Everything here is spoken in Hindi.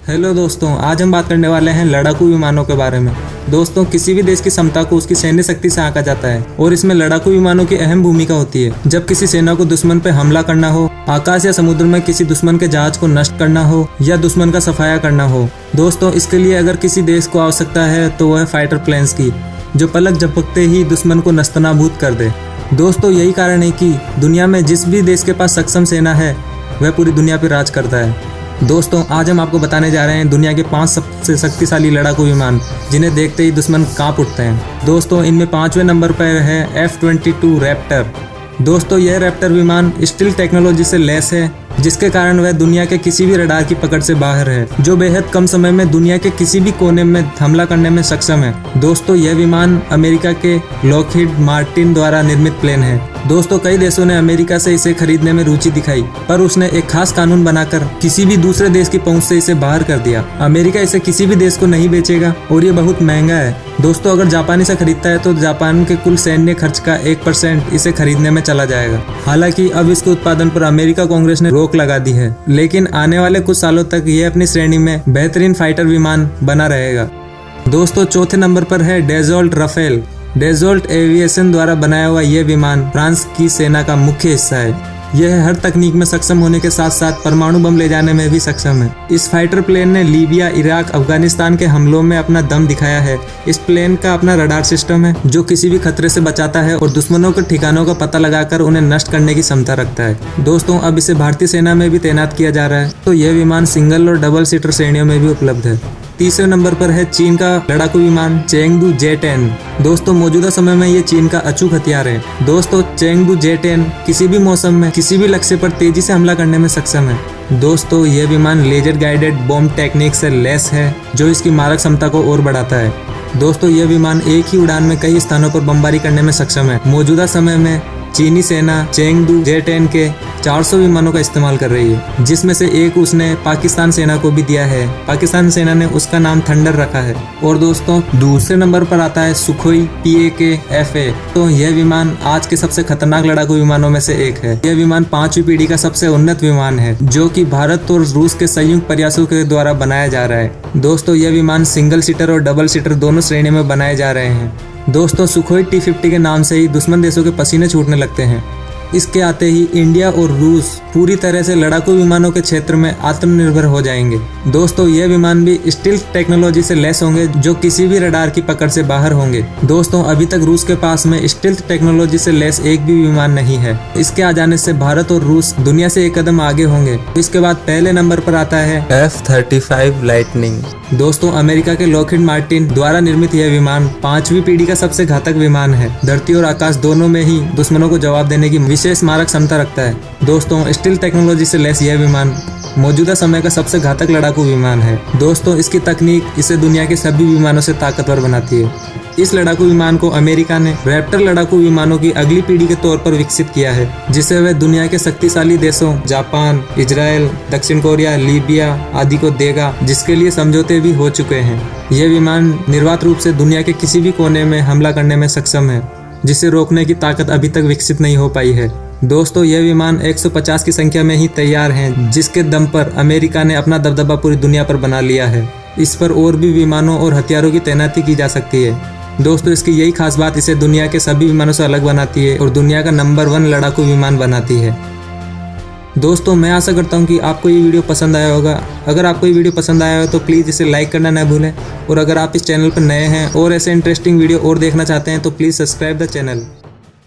हेलो दोस्तों, आज हम बात करने वाले हैं लड़ाकू विमानों के बारे में। दोस्तों, किसी भी देश की क्षमता को उसकी सैन्य शक्ति से आंका जाता है और इसमें लड़ाकू विमानों की अहम भूमिका होती है। जब किसी सेना को दुश्मन पर हमला करना हो, आकाश या समुद्र में किसी दुश्मन के जहाज को नष्ट करना हो या दुश्मन का सफाया करना हो, दोस्तों इसके लिए अगर किसी देश को आवश्यकता है तो वह फाइटर प्लेन्स की, जो पलक झपकते ही दुश्मन को नस्तनाबूद कर दे। दोस्तों, यही कारण है कि दुनिया में जिस भी देश के पास सक्षम सेना है वह पूरी दुनिया पर राज करता है। दोस्तों, आज हम आपको बताने जा रहे हैं दुनिया के 5 सबसे शक्तिशाली लड़ाकू विमान, जिन्हें देखते ही दुश्मन कांप उठते हैं। दोस्तों, इनमें 5वें नंबर पर है F-22 रैप्टर। दोस्तों, यह रैप्टर विमान स्टील टेक्नोलॉजी से लैस है, जिसके कारण वह दुनिया के किसी भी रडार की पकड़ से बाहर है, जो बेहद कम समय में दुनिया के किसी भी कोने में हमला करने में सक्षम है। दोस्तों, यह विमान अमेरिका के लॉकहीड मार्टिन द्वारा निर्मित प्लेन है। दोस्तों, कई देशों ने अमेरिका से इसे खरीदने में रुचि दिखाई, पर उसने एक खास कानून बनाकर किसी भी दूसरे देश की पहुंच से इसे बाहर कर दिया। अमेरिका इसे किसी भी देश को नहीं बेचेगा और ये बहुत महंगा है। दोस्तों, अगर जापान इसे खरीदता है तो जापान के कुल सैन्य खर्च का 1% इसे खरीदने में चला जाएगा। हालांकि अब इसके उत्पादन पर अमेरिका कांग्रेस ने रोक लगा दी है, लेकिन आने वाले कुछ सालों तक ये अपनी श्रेणी में बेहतरीन फाइटर विमान बना रहेगा। दोस्तों, चौथे नंबर पर है डेजॉल्ट राफेल। डेजॉल्ट एविएशन द्वारा बनाया हुआ यह विमान फ्रांस की सेना का मुख्य हिस्सा है। यह हर तकनीक में सक्षम होने के साथ साथ परमाणु बम ले जाने में भी सक्षम है। इस फाइटर प्लेन ने लीबिया, इराक, अफगानिस्तान के हमलों में अपना दम दिखाया है। इस प्लेन का अपना रडार सिस्टम है, जो किसी भी खतरे से बचाता है और दुश्मनों के ठिकानों का पता लगाकर उन्हें नष्ट करने की क्षमता रखता है। दोस्तों, अब इसे भारतीय सेना में भी तैनात किया जा रहा है, तो यह विमान सिंगल और डबल सीटर श्रेणियों में भी उपलब्ध है। तीसरे नंबर पर है चीन का लड़ाकू विमान चेंगडू J-10। दोस्तों, मौजूदा समय में ये चीन का अचूक हथियार है। दोस्तों, चेंगडू J-10 किसी भी मौसम में किसी भी लक्ष्य पर तेजी से हमला करने में सक्षम है। दोस्तों, यह विमान लेजर गाइडेड बॉम्ब टेक्निक से लैस है, जो इसकी मारक क्षमता को और बढ़ाता है। दोस्तों, यह विमान एक ही उड़ान में कई स्थानों पर बमबारी करने में सक्षम है। मौजूदा समय में चीनी सेना चेंगडू J-10 के 400 विमानों का इस्तेमाल कर रही है, जिसमें से एक उसने पाकिस्तान सेना को भी दिया है। पाकिस्तान सेना ने उसका नाम थंडर रखा है। और दोस्तों, दूसरे नंबर पर आता है सुखोई PAK-FA। तो यह विमान आज के सबसे खतरनाक लड़ाकू विमानों में से एक है। यह विमान 5वीं पीढ़ी का सबसे उन्नत विमान है, जो कि भारत और रूस के संयुक्त प्रयासों के द्वारा बनाया जा रहा है। दोस्तों, यह विमान सिंगल सीटर और डबल सीटर दोनों श्रेणी में बनाए जा रहे हैं। दोस्तों, सुखोई T-50 के नाम से ही दुश्मन देशों के पसीने छूटने लगते हैं। इसके आते ही इंडिया और रूस पूरी तरह से लड़ाकू विमानों के क्षेत्र में आत्मनिर्भर हो जाएंगे। दोस्तों, यह विमान भी स्टील टेक्नोलॉजी से लैस होंगे, जो किसी भी रडार की पकड़ से बाहर होंगे। दोस्तों, अभी तक रूस के पास में स्टील टेक्नोलॉजी से लैस एक भी विमान नहीं है। इसके आ जाने से भारत और रूस दुनिया से एक कदम आगे होंगे। इसके बाद पहले नंबर पर आता है F-35 लाइटनिंग। दोस्तों, अमेरिका के लॉकहीड मार्टिन द्वारा निर्मित यह विमान 5वीं पीढ़ी का सबसे घातक विमान है। धरती और आकाश दोनों में ही दुश्मनों को जवाब देने की विशेष मारक क्षमता रखता है। दोस्तों, स्टील टेक्नोलॉजी से लैस यह विमान मौजूदा समय का सबसे घातक लड़ाकू विमान है। दोस्तों, इसकी तकनीक इसे दुनिया के सभी विमानों से ताकतवर बनाती है। इस लड़ाकू विमान को अमेरिका ने रैप्टर लड़ाकू विमानों की अगली पीढ़ी के तौर पर विकसित किया है, जिसे वह दुनिया के शक्तिशाली देशों जापान, इजराइल, दक्षिण कोरिया, लीबिया आदि को देगा, जिसके लिए समझौते भी हो चुके हैं। यह विमान निर्वात रूप से दुनिया के किसी भी कोने में हमला करने में सक्षम है, जिसे रोकने की ताकत अभी तक विकसित नहीं हो पाई है। दोस्तों, यह विमान 150 की संख्या में ही तैयार हैं, जिसके दम पर अमेरिका ने अपना दबदबा पूरी दुनिया पर बना लिया है। इस पर और भी विमानों और हथियारों की तैनाती की जा सकती है। दोस्तों, इसकी यही खास बात इसे दुनिया के सभी विमानों से अलग बनाती है और दुनिया का नंबर 1 लड़ाकू विमान बनाती है। दोस्तों, मैं आशा करता हूँ कि आपको ये वीडियो पसंद आया होगा। अगर आपको ये वीडियो पसंद आया हो तो प्लीज़ इसे लाइक करना न भूलें, और अगर आप इस चैनल पर नए हैं और ऐसे इंटरेस्टिंग वीडियो और देखना चाहते हैं तो प्लीज़ सब्सक्राइब द चैनल।